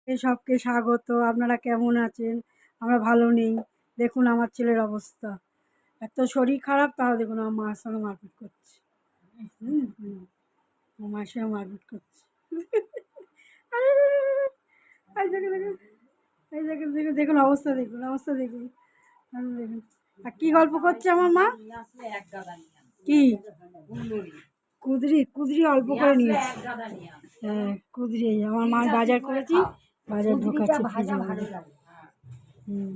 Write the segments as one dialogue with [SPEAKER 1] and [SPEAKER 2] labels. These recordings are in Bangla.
[SPEAKER 1] সবকে স্বাগত। আপনারা কেমন আছেন? আমরা ভালো নেই। দেখুন আমার ছেলের অবস্থা। এত শরীর খারাপ, তাও দেখুন আমার মার সঙ্গে মারপিট করছে। হুম, হুম। আমার মায়ের সঙ্গে মারপিট করছে। এই দেখুন, দেখুন। এই দেখুন, দেখুন, দেখুন অবস্থা দেখুন, অবস্থা দেখুন। দেখুন। আর কি গল্প করছে আমার মা? কি? কুদরি, কুদরি অল্প করে নিয়েছি। হ্যাঁ, কুদরি আমার মা বাজার করেছি, বাজার ঢোকাচ্ছে ফ্রিজে। হুম,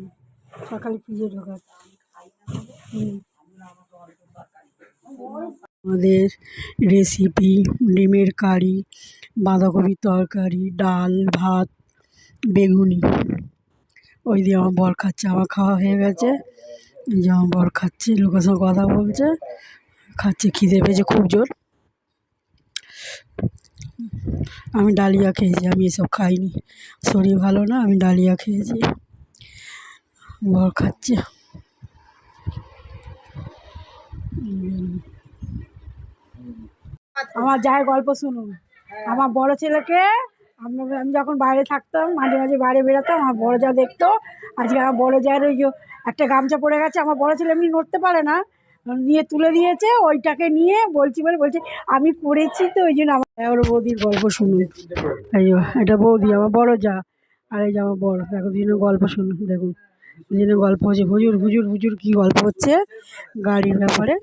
[SPEAKER 1] সকালে ফ্রিজে ঢোকাচ্ছে। হুম। আমাদের রেসিপি ডিমের কারি, বাঁধাকপির তরকারি, ডাল, ভাত, বেগুনি। ওই দিয়ে আমার বর খাচ্ছে। আমার খাওয়া হয়ে গেছে। এই যে আমার বর খাচ্ছে, লোকের সঙ্গে কথা বলছে, খাচ্ছে, খিদে পেয়েছে খুব জোর। আমি ডালিয়া খেয়েছি, আমি এসব খাইনি, শরীর ভালো না, আমি ডালিয়া খেয়েছি। বর খাচ্ছে। আমার যাই গল্প শুনুন। আমার বড় ছেলেকে আমি যখন বাইরে থাকতাম, মাঝে মাঝে বাইরে বেরোতাম, আমার বড় যা দেখতো। আজকে আমার বড় যার ওই যে একটা গামছা পড়ে গেছে, আমার বড় ছেলে এমনি নড়তে পারে না, নিয়ে তুলে দিয়েছে, ওইটাকে নিয়ে বলছি বলে বলছে আমি করেছি তো, ওই জন্য আমার ওর বৌদির গল্প শুনুন। এই যে এটা বৌদি, আমার বড় যা, আর এই যে আমার বড়, দেখো দুজনের গল্প শুনুন। দেখুন দুজনের গল্প হচ্ছে, হুজুর হুজুর হুজুর কি গল্প হচ্ছে গাড়ির ব্যাপারে।